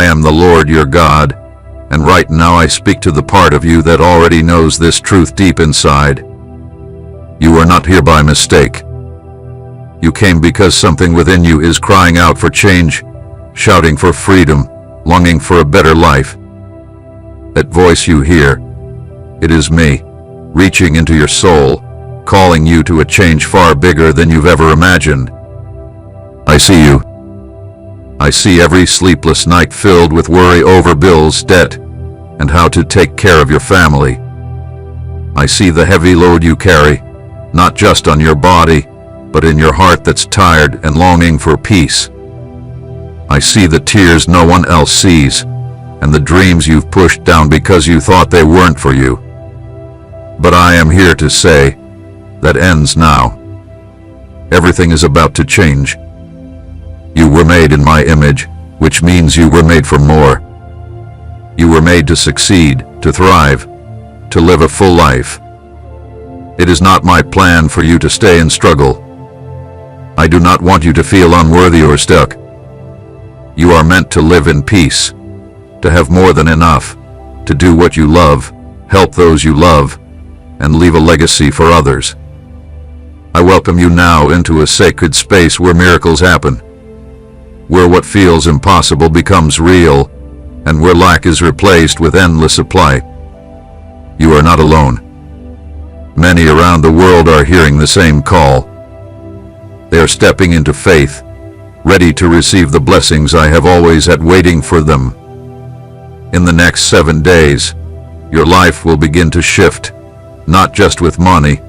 am the Lord your God, and right now I speak to the part of you that already knows this truth deep inside. You are not here by mistake. You came because something within you is crying out for change, shouting for freedom, longing for a better life. That voice you hear, it is me, reaching into your soul, calling you to a change far bigger than you've ever imagined. I see you. I see every sleepless night filled with worry over bills, debt, and how to take care of your family. I see the heavy load you carry, not just on your body, but in your heart that's tired and longing for peace. I see the tears no one else sees, and the dreams you've pushed down because you thought they weren't for you. But I am here to say, that ends now. Everything is about to change. You were made in my image, which means you were made for more. You were made to succeed, to thrive, to live a full life. It is not my plan for you to stay and struggle. I do not want you to feel unworthy or stuck. You are meant to live in peace, to have more than enough, to do what you love, help those you love, and leave a legacy for others. I welcome you now into a sacred space where miracles happen, where what feels impossible becomes real, and where lack is replaced with endless supply. You are not alone. Many around the world are hearing the same call. They are stepping into faith, ready to receive the blessings I have always had waiting for them. In the next 7 days, your life will begin to shift, not just with money,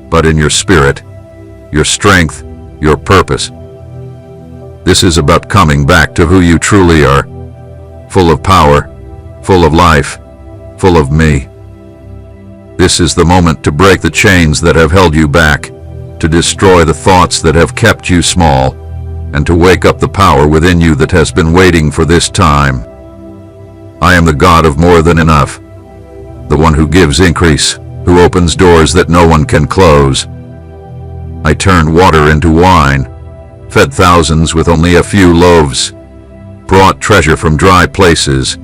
but in your spirit, your strength, your purpose. This is about coming back to who you truly are, full of power, full of life, full of me. This is the moment to break the chains that have held you back, to destroy the thoughts that have kept you small, and to wake up the power within you that has been waiting for this time. I am the God of more than enough, the one who gives increase, who opens doors that no one can close. I turned water into wine, fed thousands with only a few loaves, brought treasure from dry places,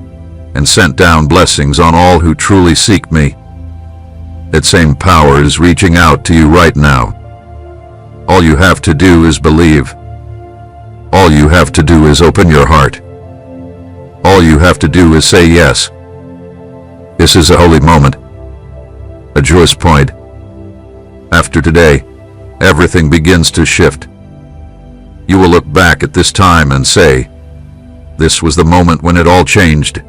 and sent down blessings on all who truly seek me. That same power is reaching out to you right now. All you have to do is believe. All you have to do is open your heart. All you have to do is say yes. This is a holy moment, a joyous point. After today, everything begins to shift. You will look back at this time and say, this was the moment when it all changed,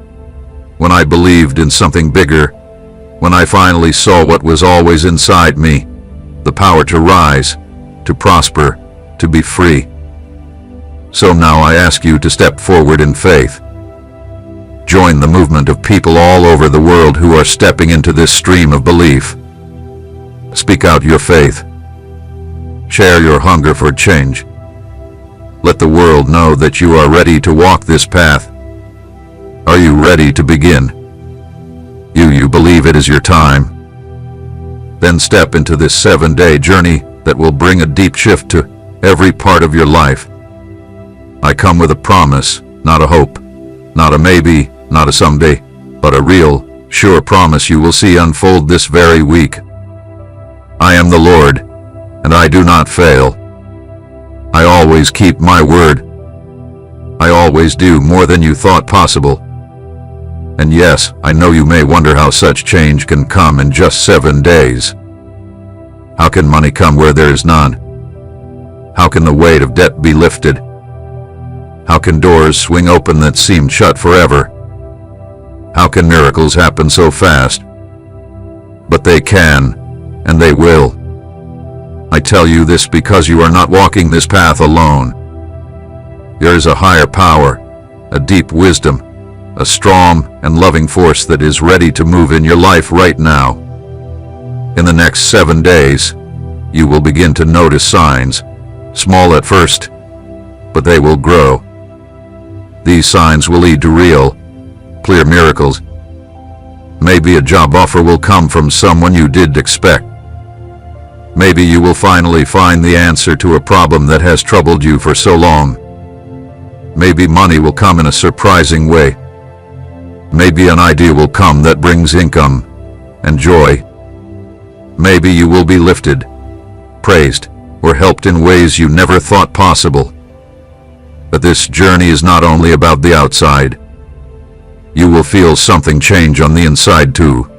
when I believed in something bigger, when I finally saw what was always inside me, the power to rise, to prosper, to be free. So now I ask you to step forward in faith. Join the movement of people all over the world who are stepping into this stream of belief. Speak out your faith. Share your hunger for change. Let the world know that you are ready to walk this path. Are you ready to begin? You believe it is your time. Then step into this 7-day journey that will bring a deep shift to every part of your life. I come with a promise, not a hope, not a maybe, not a someday, but a real, sure promise you will see unfold this very week. I am the Lord, and I do not fail. I always keep my word. I always do more than you thought possible. And yes, I know you may wonder how such change can come in just 7 days. How can money come where there is none? How can the weight of debt be lifted? How can doors swing open that seemed shut forever? How can miracles happen so fast? But they can, and they will. I tell you this because you are not walking this path alone. There is a higher power, a deep wisdom, a strong and loving force that is ready to move in your life right now. In the next 7 days, you will begin to notice signs, small at first, but they will grow. These signs will lead to real, clear miracles. Maybe a job offer will come from someone you didn't expect. Maybe you will finally find the answer to a problem that has troubled you for so long. Maybe money will come in a surprising way, Maybe an idea will come that brings income and joy. Maybe you will be lifted, praised, or helped in ways you never thought possible. But this journey is not only about the outside. You will feel something change on the inside too.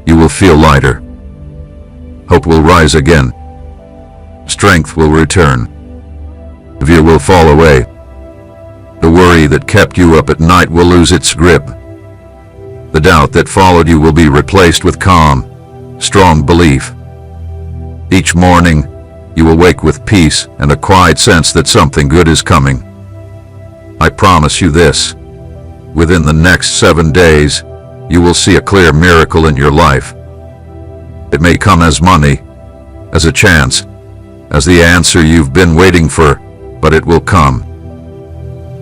You will feel lighter. Hope will rise again. Strength will return. Fear will fall away. The worry that kept you up at night will lose its grip. The doubt that followed you will be replaced with calm, strong belief. Each morning, you will wake with peace and a quiet sense that something good is coming. I promise you this. Within the next 7 days, you will see a clear miracle in your life. It may come as money, as a chance, as the answer you've been waiting for, but it will come.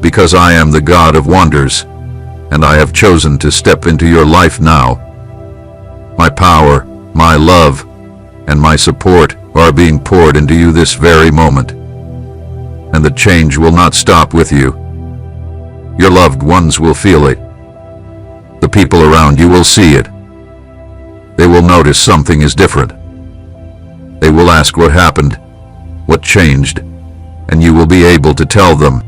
Because I am the God of wonders, and I have chosen to step into your life now. My power, my love, and my support are being poured into you this very moment. And the change will not stop with you. Your loved ones will feel it. The people around you will see it. They will notice something is different. They will ask what happened, what changed, and you will be able to tell them.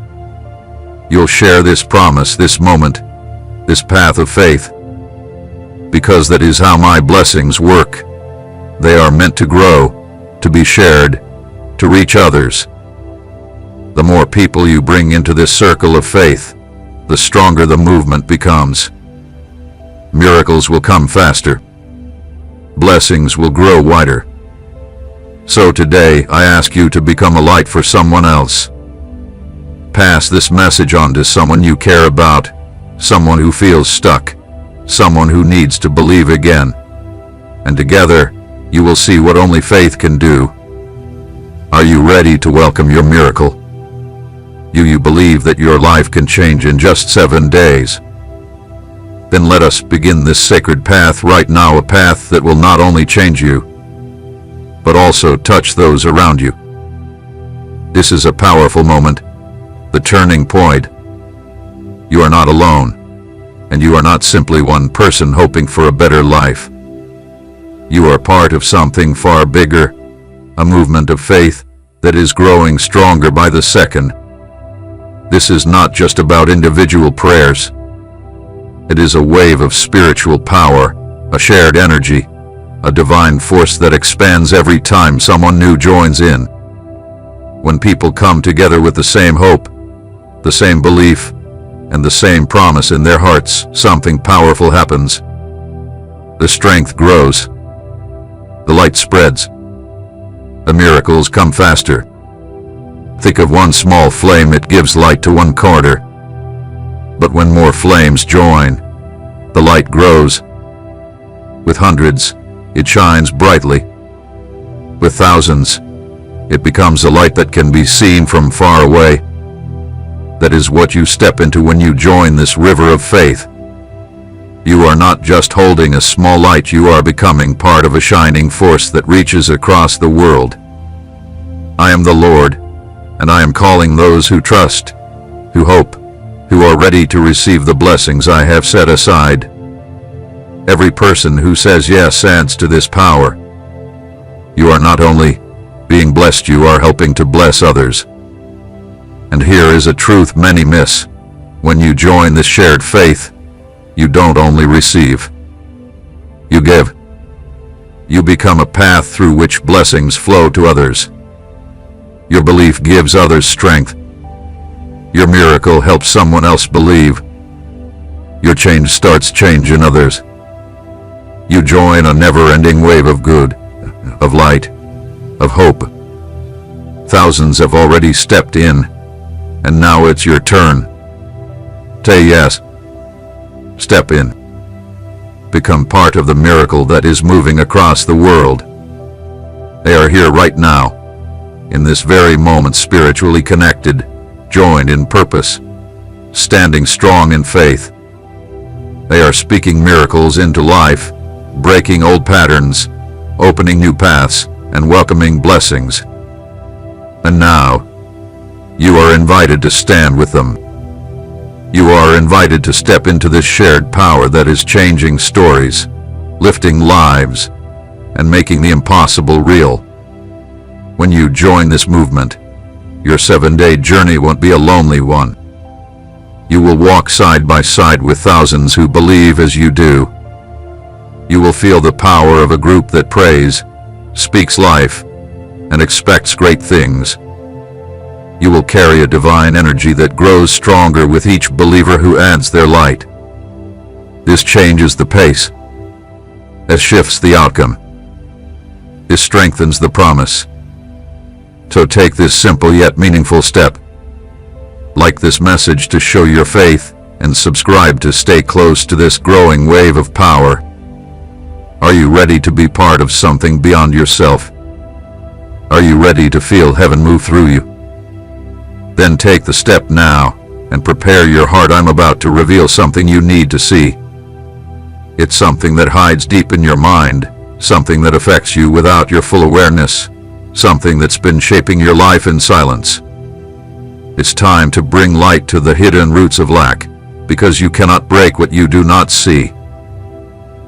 You'll share this promise, this moment, this path of faith, because that is how my blessings work. They are meant to grow, to be shared, to reach others. The more people you bring into this circle of faith, the stronger the movement becomes. Miracles will come faster. Blessings will grow wider. So today, I ask you to become a light for someone else. Pass this message on to someone you care about, someone who feels stuck, someone who needs to believe again. And together, you will see what only faith can do. Are you ready to welcome your miracle? Do you believe that your life can change in just 7 days? Then let us begin this sacred path right now, a path that will not only change you, but also touch those around you. This is a powerful moment, the turning point. You are not alone, and you are not simply one person hoping for a better life. You are part of something far bigger, a movement of faith that is growing stronger by the second. This is not just about individual prayers. It is a wave of spiritual power, a shared energy, a divine force that expands every time someone new joins in. When people come together with the same hope, the same belief, and the same promise in their hearts, something powerful happens. The strength grows. The light spreads. The miracles come faster. Think of one small flame, it gives light to one corner. But when more flames join, the light grows. With hundreds, it shines brightly. With thousands, it becomes a light that can be seen from far away. That is what you step into when you join this river of faith. You are not just holding a small light, you are becoming part of a shining force that reaches across the world. I am the Lord, and I am calling those who trust, who hope, who are ready to receive the blessings I have set aside. Every person who says yes adds to this power. You are not only being blessed, you are helping to bless others. And here is a truth many miss. When you join this shared faith, you don't only receive. You give. You become a path through which blessings flow to others. Your belief gives others strength. Your miracle helps someone else believe. Your change starts changing others. You join a never-ending wave of good, of light, of hope. Thousands have already stepped in, and now it's your turn. Say yes. Step in. Become part of the miracle that is moving across the world. They are here right now, in this very moment, spiritually connected, joined in purpose, standing strong in faith. They are speaking miracles into life, breaking old patterns, opening new paths, and welcoming blessings. And now, you are invited to stand with them. You are invited to step into this shared power that is changing stories, lifting lives, and making the impossible real. When you join this movement, your 7-day journey won't be a lonely one. You will walk side by side with thousands who believe as you do. You will feel the power of a group that prays, speaks life, and expects great things. You will carry a divine energy that grows stronger with each believer who adds their light. This changes the pace. It shifts the outcome. This strengthens the promise. So take this simple yet meaningful step. Like this message to show your faith, and subscribe to stay close to this growing wave of power. Are you ready to be part of something beyond yourself? Are you ready to feel heaven move through you? Then take the step now, and prepare your heart. I'm about to reveal something you need to see. It's something that hides deep in your mind, something that affects you without your full awareness, something that's been shaping your life in silence. It's time to bring light to the hidden roots of lack, because you cannot break what you do not see.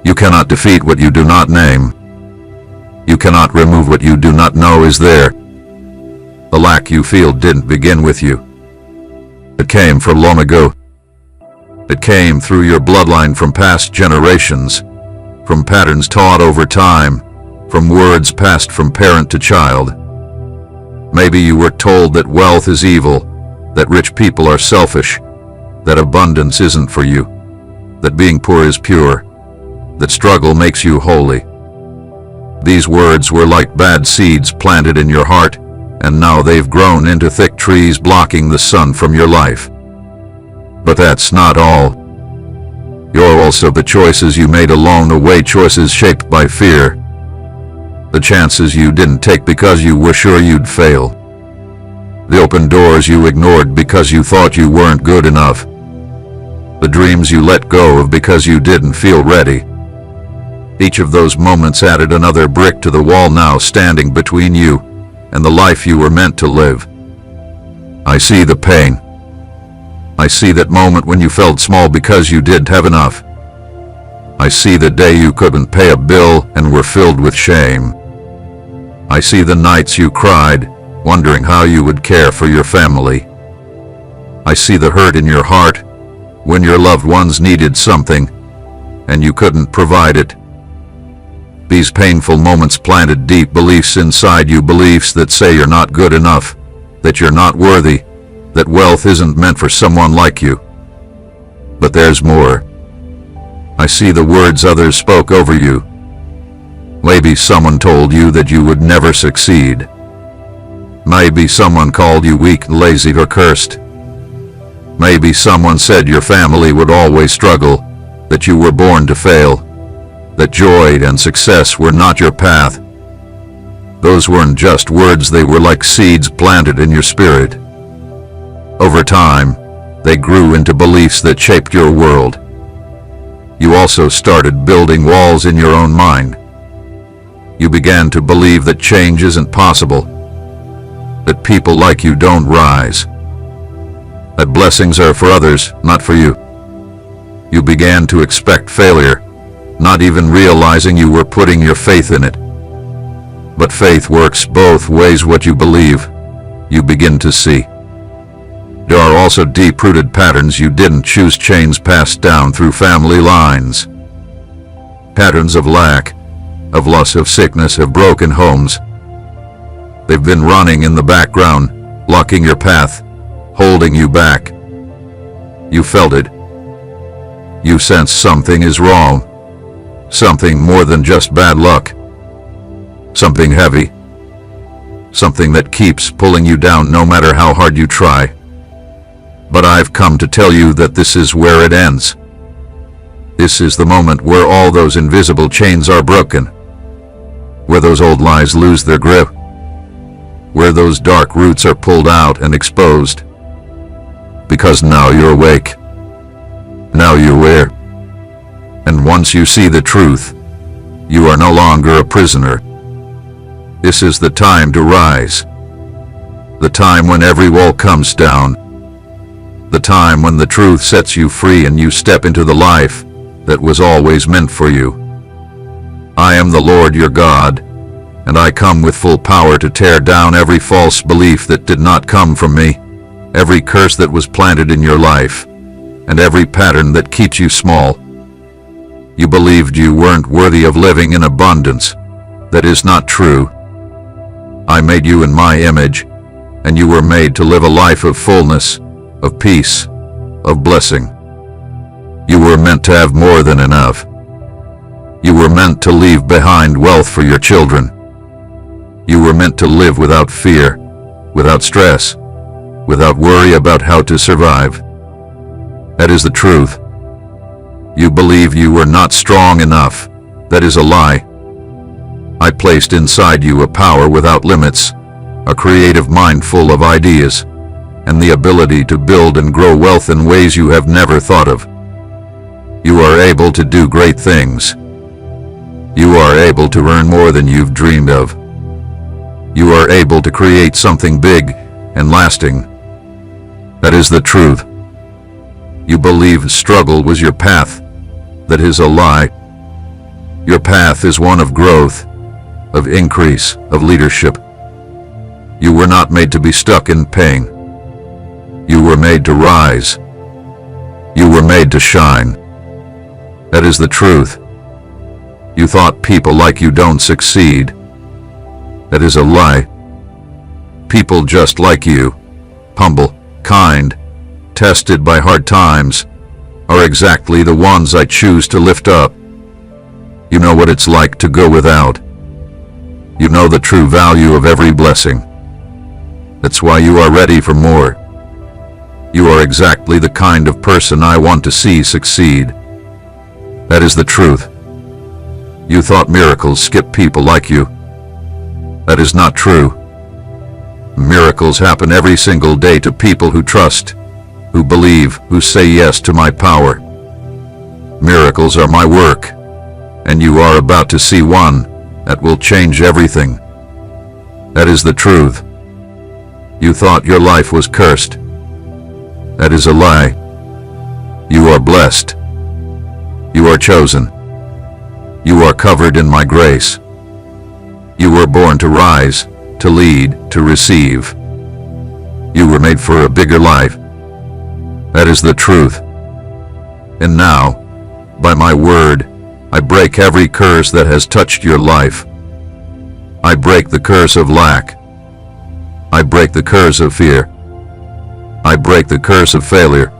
You cannot defeat what you do not name. You cannot remove what you do not know is there. The lack you feel didn't begin with you. It came from long ago. It came through your bloodline, from past generations, from patterns taught over time, from words passed from parent to child. Maybe you were told that wealth is evil, that rich people are selfish, that abundance isn't for you, that being poor is pure, that struggle makes you holy. These words were like bad seeds planted in your heart, and now they've grown into thick trees blocking the sun from your life. But that's not all. You're also the choices you made along the way, choices shaped by fear. The chances you didn't take because you were sure you'd fail. The open doors you ignored because you thought you weren't good enough. The dreams you let go of because you didn't feel ready. Each of those moments added another brick to the wall now standing between you and the life you were meant to live. I see the pain. I see that moment when you felt small because you didn't have enough. I see the day you couldn't pay a bill and were filled with shame. I see the nights you cried, wondering how you would care for your family. I see the hurt in your heart when your loved ones needed something and you couldn't provide it. These painful moments planted deep beliefs inside you, beliefs that say you're not good enough, that you're not worthy, that wealth isn't meant for someone like you. But there's more. I see the words others spoke over you. Maybe someone told you that you would never succeed. Maybe someone called you weak, lazy, or cursed. Maybe someone said your family would always struggle, that you were born to fail, that joy and success were not your path. Those weren't just words, they were like seeds planted in your spirit. Over time, they grew into beliefs that shaped your world. You also started building walls in your own mind. You began to believe that change isn't possible, that people like you don't rise, that blessings are for others, not for you. You began to expect failure, not even realizing you were putting your faith in it. But faith works both ways. What you believe, you begin to see. There are also deep-rooted patterns you didn't choose, chains passed down through family lines. Patterns of lack, of loss, of sickness, of broken homes. They've been running in the background, blocking your path, holding you back. You felt it. You sensed something is wrong. Something more than just bad luck. Something heavy. Something that keeps pulling you down no matter how hard you try. But I've come to tell you that this is where it ends. This is the moment where all those invisible chains are broken. Where those old lies lose their grip. Where those dark roots are pulled out and exposed. Because now you're awake. Now you're aware. And once you see the truth, you are no longer a prisoner. This is the time to rise. The time when every wall comes down. the time when the truth sets you free and you step into the life that was always meant for you. I am the Lord your God, and I come with full power to tear down every false belief that did not come from me, every curse that was planted in your life, and every pattern that keeps you small. You believed you weren't worthy of living in abundance. That is not true. I made you in my image, and you were made to live a life of fullness, of peace, of blessing. You were meant to have more than enough. You were meant to leave behind wealth for your children. You were meant to live without fear, without stress, without worry about how to survive. That is the truth. You believe you were not strong enough. That is a lie. I placed inside you a power without limits, a creative mind full of ideas, and the ability to build and grow wealth in ways you have never thought of. You are able to do great things. You are able to earn more than you've dreamed of. You are able to create something big and lasting. That is the truth. You believe struggle was your path. That is a lie. Your path is one of growth, of increase, of leadership. You were not made to be stuck in pain. You were made to rise. You were made to shine. That is the truth. You thought people like you don't succeed. That is a lie. People just like you, humble, kind, tested by hard times, are exactly the ones I choose to lift up. You know what it's like to go without. You know the true value of every blessing. That's why you are ready for more. You are exactly the kind of person I want to see succeed. That is the truth. You thought miracles skip people like you. That is not true. Miracles happen every single day to people who trust, who believe, who say yes to my power. Miracles are my work, and you are about to see one that will change everything. That is the truth. You thought your life was cursed. That is a lie. You are blessed. You are chosen. You are covered in my grace. You were born to rise, to lead, to receive. You were made for a bigger life. That is the truth. And now, by my word, I break every curse that has touched your life. I break the curse of lack. I break the curse of fear. I break the curse of failure.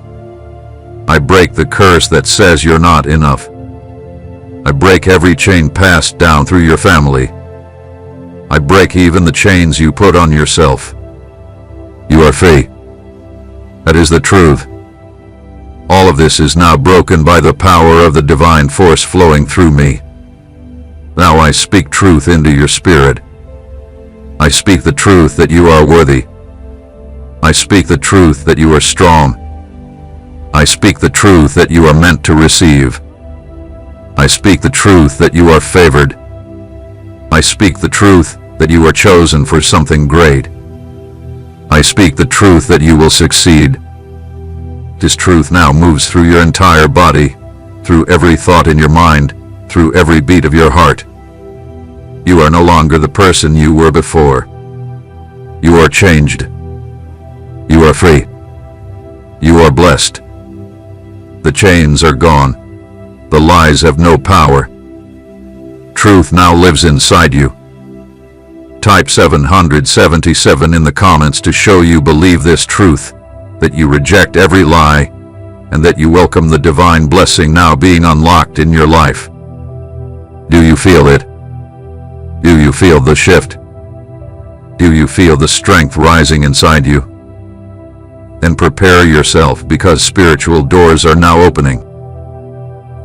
I break the curse that says you're not enough. I break every chain passed down through your family. I break even the chains you put on yourself. You are free. That is the truth. All of this is now broken by the power of the divine force flowing through me. Now I speak truth into your spirit. I speak the truth that you are worthy. I speak the truth that you are strong. I speak the truth that you are meant to receive. I speak the truth that you are favored. I speak the truth that you are chosen for something great. I speak the truth that you will succeed. This truth now moves through your entire body, through every thought in your mind, through every beat of your heart. You are no longer the person you were before. You are changed. You are free. You are blessed. The chains are gone. The lies have no power. Truth now lives inside you. Type 777 in the comments to show you believe this truth, that you reject every lie, and that you welcome the divine blessing now being unlocked in your life. Do you feel it? Do you feel the shift? Do you feel the strength rising inside you? Then prepare yourself, because spiritual doors are now opening.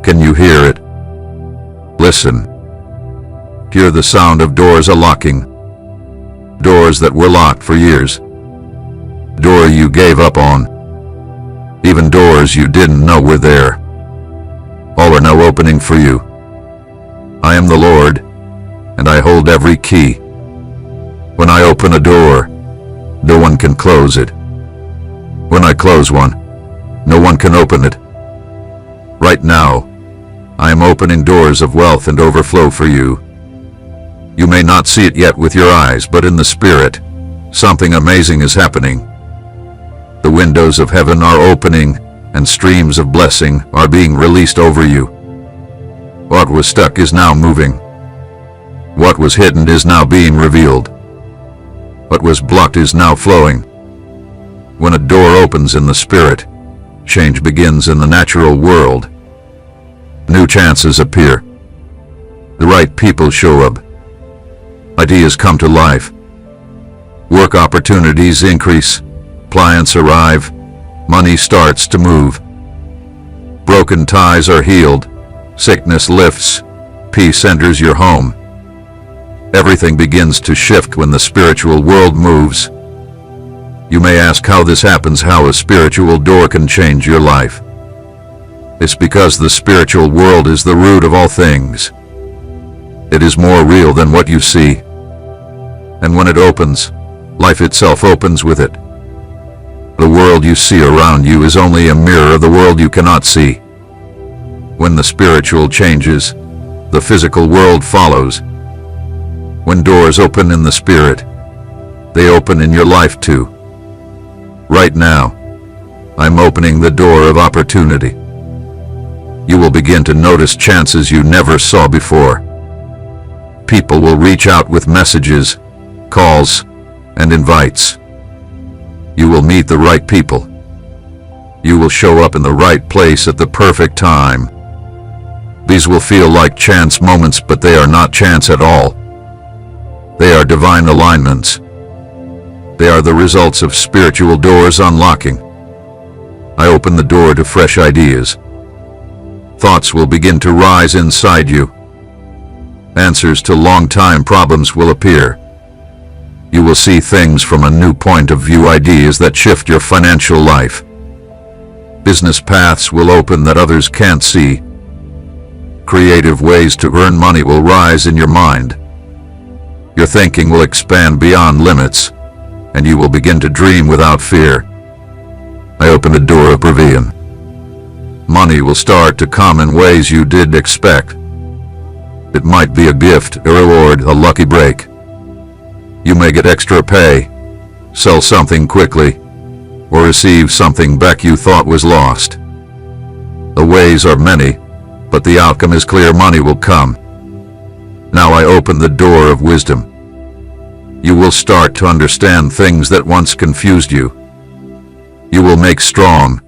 Can you hear it? Listen. Hear the sound of doors unlocking. Doors that were locked for years. Door you gave up on. Even doors you didn't know were there. All are now opening for you. I am the Lord, and I hold every key. When I open a door, no one can close it. When I close one, No one can open it. Right now, I am opening doors of wealth and overflow for you. You may not see it yet with your eyes, but in the spirit, something amazing is happening. The windows of heaven are opening, and streams of blessing are being released over you. What was stuck is now moving. What was hidden is now being revealed. What was blocked is now flowing. When a door opens in the spirit, change begins in the natural world. New chances appear. The right people show up. Ideas come to life. Work opportunities increase. Clients arrive. Money starts to move. Broken ties are healed. Sickness lifts. Peace enters your home. Everything begins to shift when the spiritual world moves. You may ask how this happens, how a spiritual door can change your life. It's because the spiritual world is the root of all things. It is more real than what you see. And when it opens, life itself opens with it. The world you see around you is only a mirror of the world you cannot see. When the spiritual changes, the physical world follows. When doors open in the spirit, they open in your life too. Right now, I'm opening the door of opportunity. You will begin to notice chances you never saw before. People will reach out with messages, calls, and invites. You will meet the right people. You will show up in the right place at the perfect time. These will feel like chance moments, but they are not chance at all. They are divine alignments. They are the results of spiritual doors unlocking. I open the door to fresh ideas. Thoughts will begin to rise inside you. Answers to long-time problems will appear. You will see things from a new point of view, ideas that shift your financial life. Business paths will open that others can't see. Creative ways to earn money will rise in your mind. Your thinking will expand beyond limits, and you will begin to dream without fear. I open the door of provision. Money will start to come in ways you didn't expect. It might be a gift, a reward, a lucky break. You may get extra pay, sell something quickly, or receive something back you thought was lost. The ways are many, but the outcome is clear. Money will come. Now I open the door of wisdom. You will start to understand things that once confused you. You will make strong,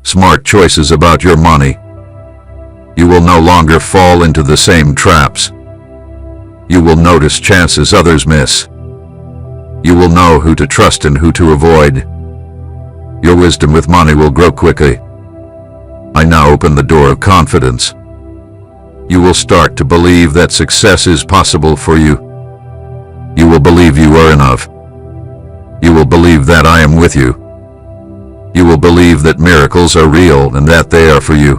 smart choices about your money. You will no longer fall into the same traps. You will notice chances others miss. You will know who to trust and who to avoid. Your wisdom with money will grow quickly. I now open the door of confidence. You will start to believe that success is possible for you. You will believe you are enough. You will believe that I am with you. You will believe that miracles are real and that they are for you.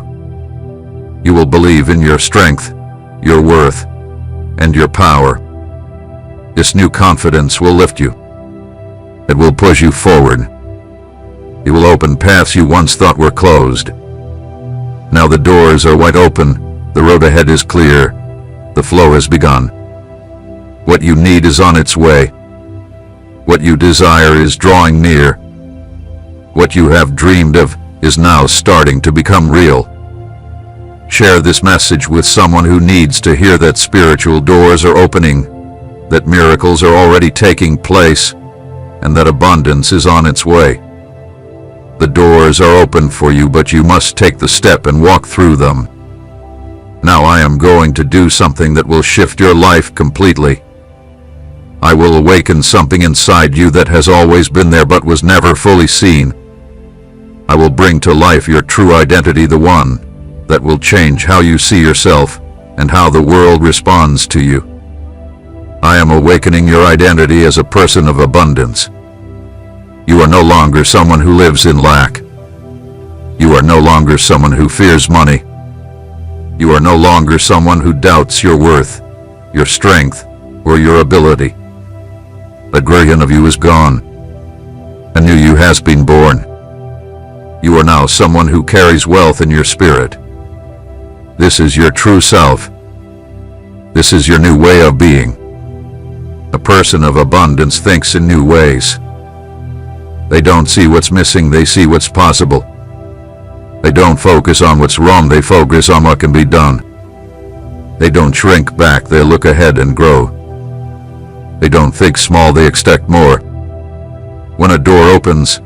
You will believe in your strength, your worth, and your power. This new confidence will lift you. It will push you forward. It will open paths you once thought were closed. Now the doors are wide open. The road ahead is clear. The flow has begun. What you need is on its way. What you desire is drawing near. What you have dreamed of is now starting to become real. Share this message with someone who needs to hear that spiritual doors are opening, that miracles are already taking place, and that abundance is on its way. The doors are open for you, but you must take the step and walk through them. Now I am going to do something that will shift your life completely. I will awaken something inside you that has always been there but was never fully seen. I will bring to life your true identity, the one that will change how you see yourself and how the world responds to you. I am awakening your identity as a person of abundance. You are no longer someone who lives in lack. You are no longer someone who fears money. You are no longer someone who doubts your worth, your strength, or your ability. The version of you is gone. A new you has been born. You are now someone who carries wealth in your spirit. This is your true self. This is your new way of being. A person of abundance thinks in new ways. They don't see what's missing, they see what's possible. They don't focus on what's wrong, they focus on what can be done. They don't shrink back, they look ahead and grow. They don't think small, they expect more. When a door opens,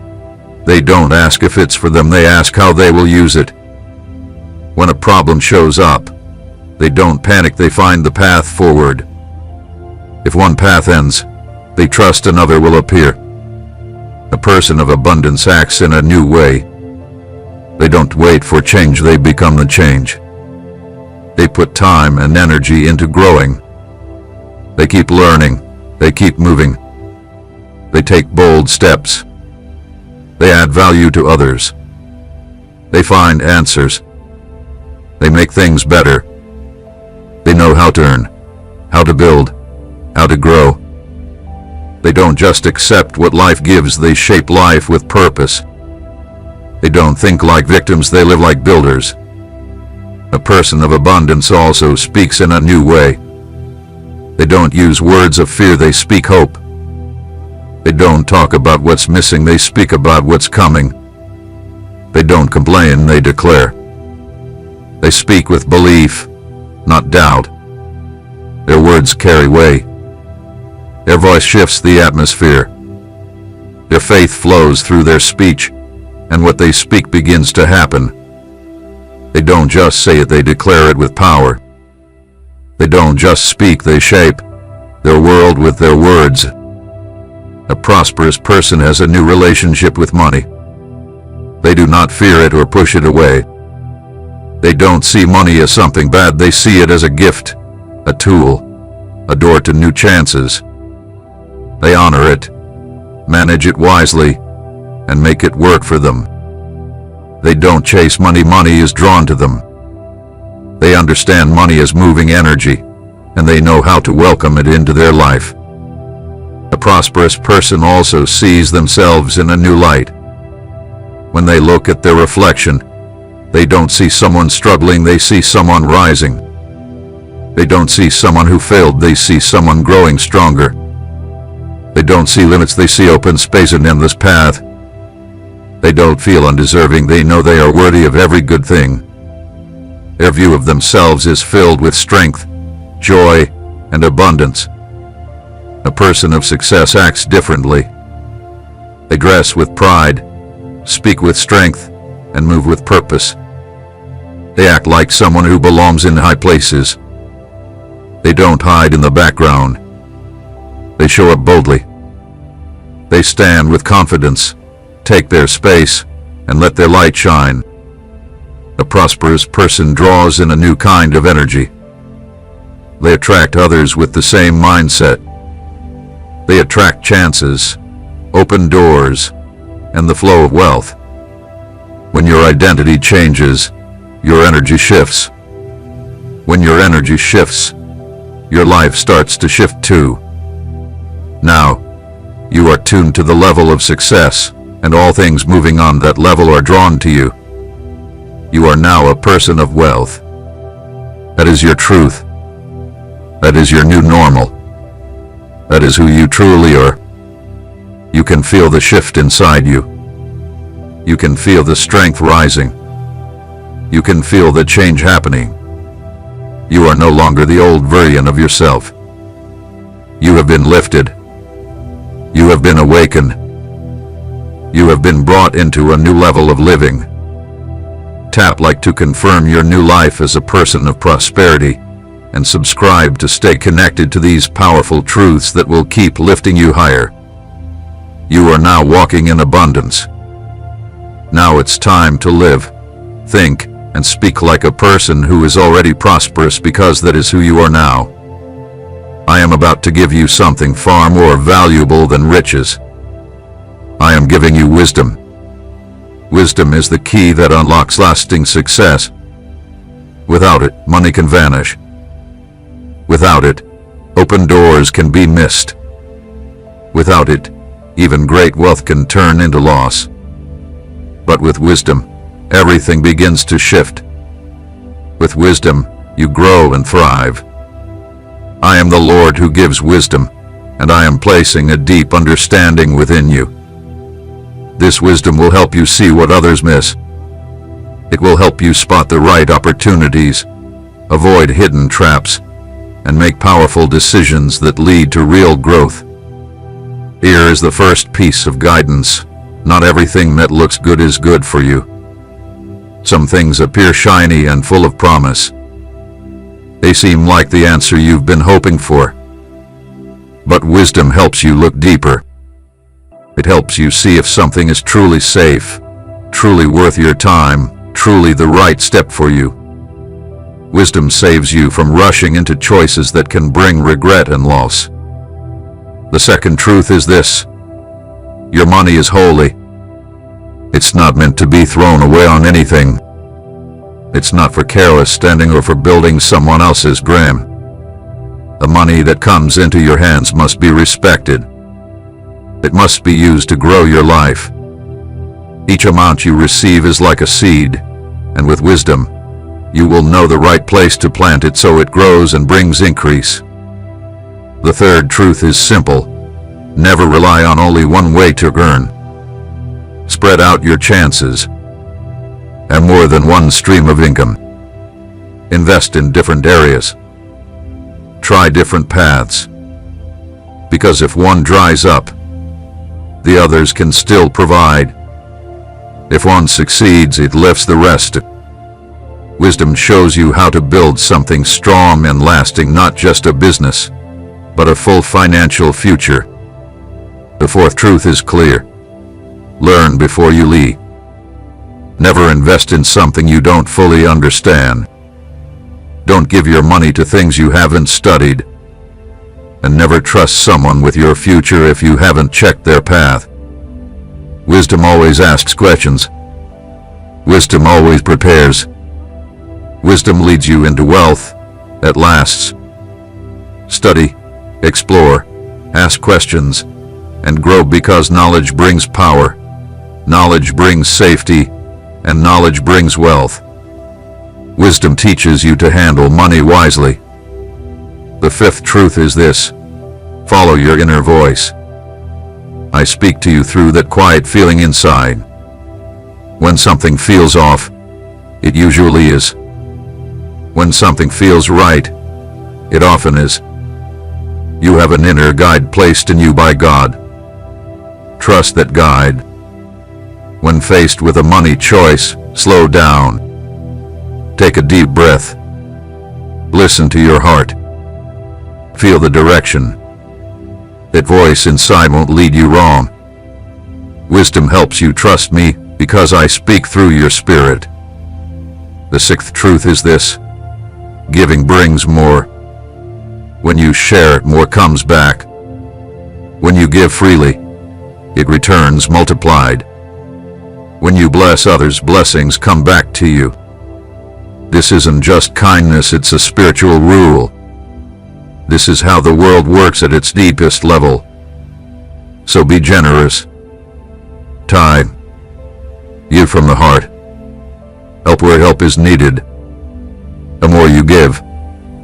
they don't ask if it's for them, they ask how they will use it. When a problem shows up, they don't panic, they find the path forward. If one path ends, they trust another will appear. A person of abundance acts in a new way. They don't wait for change, they become the change. They put time and energy into growing. They keep learning, they keep moving. They take bold steps. They add value to others. They find answers. They make things better. They know how to earn, how to build, how to grow. They don't just accept what life gives, they shape life with purpose. They don't think like victims, they live like builders. A person of abundance also speaks in a new way. They don't use words of fear, they speak hope. They don't talk about what's missing, they speak about what's coming. They don't complain, they declare. They speak with belief, not doubt. Their words carry weight. Their voice shifts the atmosphere. Their faith flows through their speech, and what they speak begins to happen. They don't just say it, they declare it with power. They don't just speak, they shape their world with their words. A prosperous person has a new relationship with money. They do not fear it or push it away. They don't see money as something bad, they see it as a gift, a tool, a door to new chances. They honor it, manage it wisely, and make it work for them. They don't chase money, money is drawn to them. They understand money as moving energy, and they know how to welcome it into their life. A prosperous person also sees themselves in a new light. When they look at their reflection, they don't see someone struggling, they see someone rising. They don't see someone who failed, they see someone growing stronger. They don't see limits, they see open space and endless path. They don't feel undeserving, they know they are worthy of every good thing. Their view of themselves is filled with strength, joy, and abundance. A person of success acts differently. They dress with pride, speak with strength, and move with purpose. They act like someone who belongs in high places. They don't hide in the background. They show up boldly. They stand with confidence, take their space, and let their light shine. A prosperous person draws in a new kind of energy. They attract others with the same mindset. They attract chances, open doors, and the flow of wealth. When your identity changes, your energy shifts. When your energy shifts, your life starts to shift too. Now, you are tuned to the level of success, and all things moving on that level are drawn to you. You are now a person of wealth. That is your truth. That is your new normal. That is who you truly are. You can feel the shift inside you. You can feel the strength rising. You can feel the change happening. You are no longer the old version of yourself. You have been lifted. You have been awakened. You have been brought into a new level of living. Tap like to confirm your new life as a person of prosperity, and subscribe to stay connected to these powerful truths that will keep lifting you higher. You are now walking in abundance. Now it's time to live, think, and speak like a person who is already prosperous, because that is who you are now. I am about to give you something far more valuable than riches. I am giving you wisdom. Wisdom is the key that unlocks lasting success. Without it, money can vanish. Without it, open doors can be missed. Without it, even great wealth can turn into loss. But with wisdom, everything begins to shift. With wisdom, you grow and thrive. I am the Lord who gives wisdom, and I am placing a deep understanding within you. This wisdom will help you see what others miss. It will help you spot the right opportunities, avoid hidden traps, and make powerful decisions that lead to real growth. Here is the first piece of guidance. Not everything that looks good is good for you. Some things appear shiny and full of promise. They seem like the answer you've been hoping for. But wisdom helps you look deeper. It helps you see if something is truly safe, truly worth your time, truly the right step for you. Wisdom saves you from rushing into choices that can bring regret and loss. The second truth is this: your money is holy. It's not meant to be thrown away on anything. It's not for careless spending or for building someone else's dream. The money that comes into your hands must be respected. It must be used to grow your life. Each amount you receive is like a seed, and with wisdom, you will know the right place to plant it so it grows and brings increase. The third truth is simple: never rely on only one way to earn. Spread out your chances. Have more than one stream of income. Invest in different areas. Try different paths. Because if one dries up, the others can still provide. If one succeeds, it lifts the rest. Wisdom shows you how to build something strong and lasting, not just a business, but a full financial future. The fourth truth is clear: learn before you leave. Never invest in something you don't fully understand. Don't give your money to things you haven't studied. And never trust someone with your future if you haven't checked their path. Wisdom always asks questions. Wisdom always prepares. Wisdom leads you into wealth that lasts. Study, explore, ask questions, and grow, because knowledge brings power, knowledge brings safety, and knowledge brings wealth. Wisdom teaches you to handle money wisely. The fifth truth is this: follow your inner voice. I speak to you through that quiet feeling inside. When something feels off, it usually is. When something feels right, it often is. You have an inner guide placed in you by God. Trust that guide. When faced with a money choice, slow down. Take a deep breath. Listen to your heart. Feel the direction. That voice inside won't lead you wrong. Wisdom helps you trust me because I speak through your spirit. The sixth truth is this: giving brings more. When you share, more comes back. When you give freely, it returns multiplied. When you bless others, blessings come back to you. This isn't just kindness, it's a spiritual rule. This is how the world works at its deepest level. So be generous. Tithe. Give from the heart. Help where help is needed. The more you give,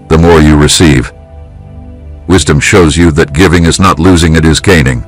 the more you receive. Wisdom shows you that giving is not losing, it is gaining.